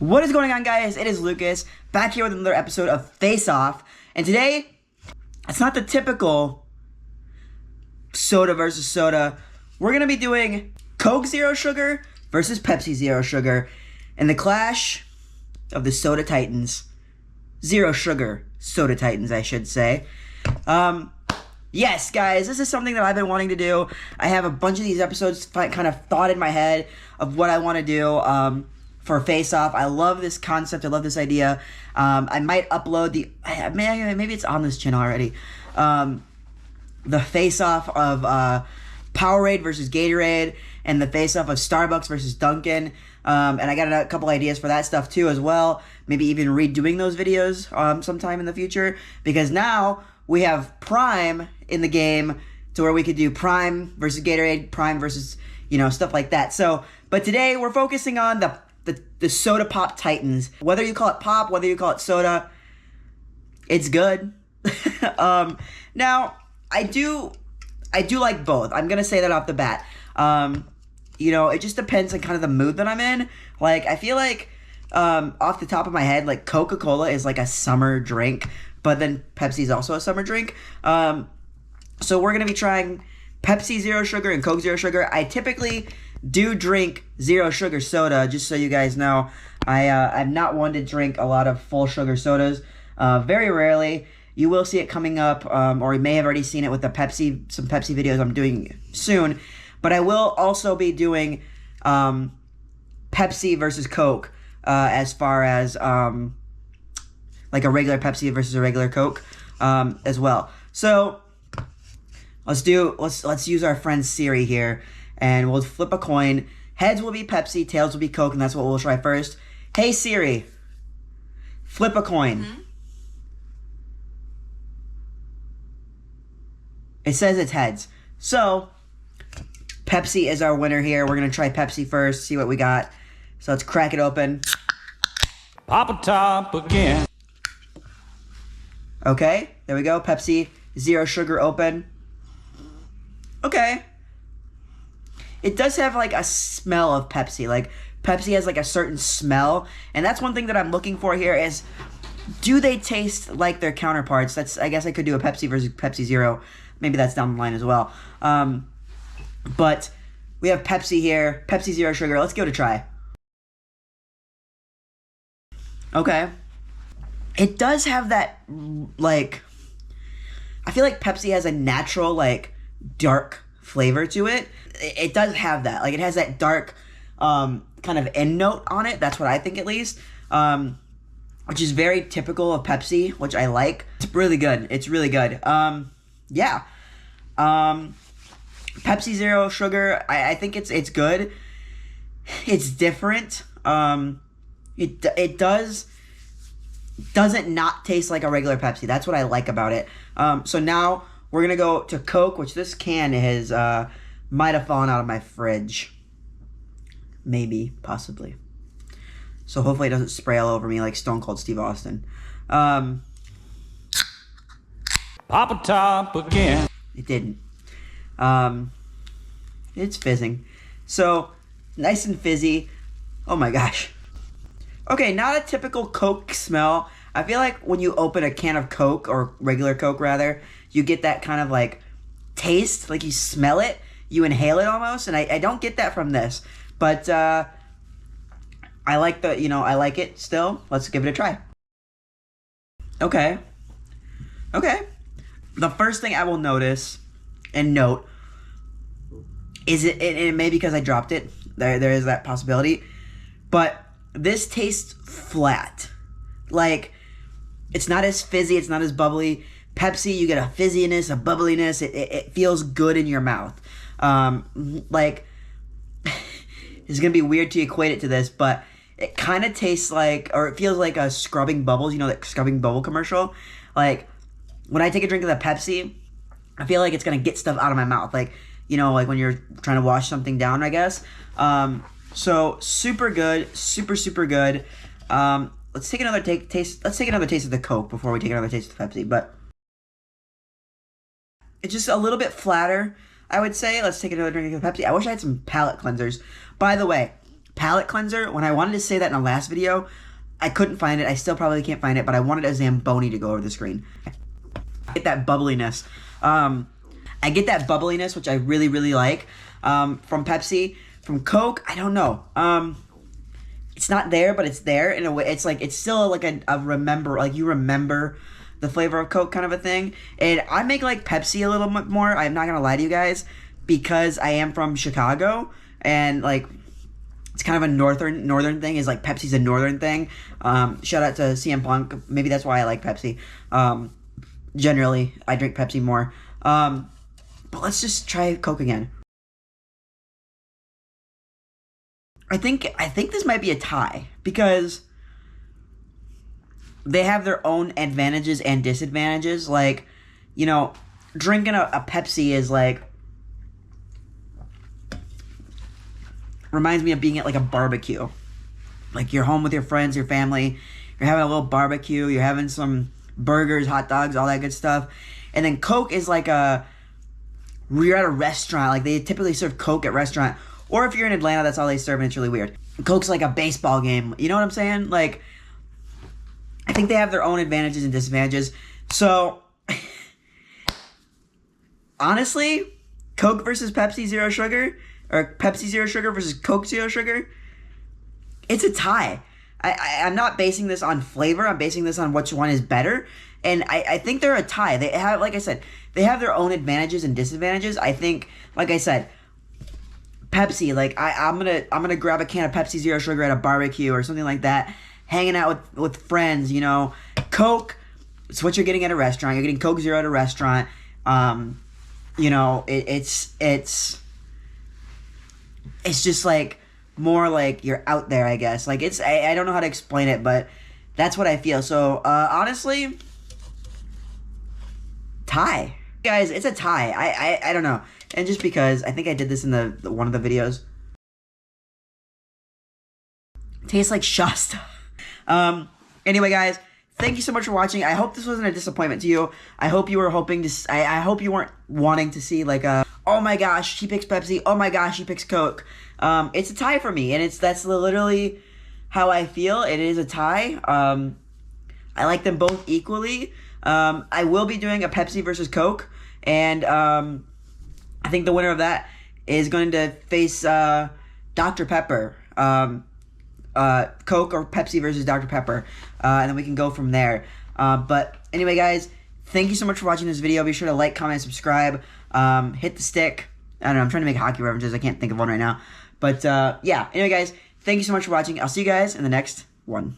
What is going on, guys? It is Lucas, back here with another episode of Face Off. And today, it's not the typical soda versus soda. We're going to be doing Coke Zero Sugar versus Pepsi Zero Sugar. And the clash of the Soda Titans. Zero Sugar Soda Titans, I should say. Yes, guys, this is something that I've been wanting to do. I have a bunch of these episodes kind of thought in my head of what I want to do for Face Off. I love this concept. I love this idea. I might upload maybe it's on this channel already. The Face Off of Powerade versus Gatorade, and the Face Off of Starbucks versus Dunkin'. And I got a couple ideas for that stuff too as well. Maybe even redoing those videos sometime in the future, because now we have Prime in the game to where we could do Prime versus Gatorade, Prime versus, stuff like that. So, but today we're focusing on the Soda Pop Titans. Whether you call it pop, whether you call it soda, it's good. Now, I do like both. I'm gonna say that off the bat. It just depends on kind of the mood that I'm in. Like, I feel like, off the top of my head, like, Coca-Cola is like a summer drink, but then Pepsi is also a summer drink. So we're gonna be trying Pepsi Zero Sugar and Coke Zero Sugar. I typically do drink zero sugar soda, just so you guys know. I'm not one to drink a lot of full sugar sodas. Very rarely. You will see it coming up, or you may have already seen it with some Pepsi videos I'm doing soon. But I will also be doing Pepsi versus Coke, as far as like a regular Pepsi versus a regular Coke, as well. So let's use our friend Siri here, and we'll flip a coin. Heads will be Pepsi, tails will be Coke, and that's what we'll try first. Hey Siri, flip a coin. Mm-hmm. It says it's heads. So Pepsi is our winner here. We're gonna try Pepsi first, see what we got. So let's crack it open. Pop a top again. Okay, there we go. Pepsi Zero Sugar open. Okay. It does have like a smell of Pepsi. Like, Pepsi has like a certain smell, and that's one thing that I'm looking for here is, do they taste like their counterparts? I guess I could do a Pepsi versus Pepsi Zero. Maybe that's down the line as well. But we have Pepsi here. Pepsi Zero Sugar. Let's give it a try. Okay. It does have that, like, I feel like Pepsi has a natural, like, dark flavor to it. It does have that. Like, it has that dark kind of end note on it. That's what I think, at least. Which is very typical of Pepsi, which I like. It's really good. It's really good. Yeah. Pepsi Zero Sugar, I think it's good. It's different. It doesn't not taste like a regular Pepsi. That's what I like about it. So now we're gonna go to Coke, which this can has might have fallen out of my fridge. Maybe, possibly. So hopefully it doesn't spray all over me like Stone Cold Steve Austin. Pop a top again. It didn't. It's fizzing. So, nice and fizzy. Oh my gosh. Okay, not a typical Coke smell. I feel like when you open a can of Coke, or regular Coke rather, you get that kind of like taste, like you smell it, you inhale it almost, and I don't get that from this. But I like I like it still. Let's give it a try. Okay. The first thing I will notice and note is it may be because I dropped it. There is that possibility. But this tastes flat. Like, it's not as fizzy, it's not as bubbly. Pepsi, you get a fizziness, a bubbliness. It feels good in your mouth. Like, it's gonna be weird to equate it to this, but it kind of tastes like, or it feels like a scrubbing bubbles. You know that scrubbing bubble commercial? Like, when I take a drink of the Pepsi, I feel like it's gonna get stuff out of my mouth. Like, like when you're trying to wash something down, I guess. So super good, super good. Let's take another taste. Let's take another taste of the Coke before we take another taste of the Pepsi. But it's just a little bit flatter, I would say. Let's take another drink of the Pepsi. I wish I had some palate cleansers. By the way, palate cleanser. When I wanted to say that in the last video, I couldn't find it. I still probably can't find it, but I wanted a Zamboni to go over the screen. I get that bubbliness. I get that bubbliness, which I really, really like, from Pepsi. From Coke, I don't know. It's not there, but it's there in a way. It's like, it's still like a remember, like you remember the flavor of Coke kind of a thing. And I make like Pepsi a little bit more. I'm not gonna lie to you guys, because I am from Chicago, and like it's kind of a northern thing. Is like Pepsi's a northern thing. Shout out to CM Punk. Maybe that's why I like Pepsi. Generally, I drink Pepsi more. But let's just try Coke again. I think this might be a tie, because they have their own advantages and disadvantages. Like, you know, drinking a Pepsi is like, reminds me of being at like a barbecue. Like, you're home with your friends, your family, you're having a little barbecue, you're having some burgers, hot dogs, all that good stuff. And then Coke is like you're at a restaurant. Like, they typically serve Coke at restaurant. Or if you're in Atlanta, that's all they serve, and it's really weird. Coke's like a baseball game. You know what I'm saying? Like, I think they have their own advantages and disadvantages. So, honestly, Coke versus Pepsi Zero Sugar, or Pepsi Zero Sugar versus Coke Zero Sugar, it's a tie. I'm not basing this on flavor. I'm basing this on which one is better. And I think they're a tie. They have, like I said, they have their own advantages and disadvantages. I think, like I said, Pepsi, like I'm gonna grab a can of Pepsi Zero Sugar at a barbecue or something like that, hanging out with friends, you know. Coke, it's what you're getting at a restaurant. You're getting Coke Zero at a restaurant. You know, it's just like more like you're out there, I guess. Like, it's I don't know how to explain it, but that's what I feel. So honestly, tie. Guys, it's a tie. I don't know. And just because, I think I did this in the one of the videos. It tastes like Shasta. Anyway, guys, thank you so much for watching. I hope this wasn't a disappointment to you. I hope you were hoping to, I hope you weren't wanting to see like oh my gosh, she picks Pepsi. Oh my gosh, she picks Coke. It's a tie for me, and that's literally how I feel. It is a tie. I like them both equally. I will be doing a Pepsi versus Coke, and I think the winner of that is going to face Dr. Pepper. Coke or Pepsi versus Dr. Pepper. And then we can go from there. But anyway, guys, thank you so much for watching this video. Be sure to like, comment, subscribe. Hit the stick. I don't know, I'm trying to make hockey references. I can't think of one right now. But yeah, anyway, guys, thank you so much for watching. I'll see you guys in the next one.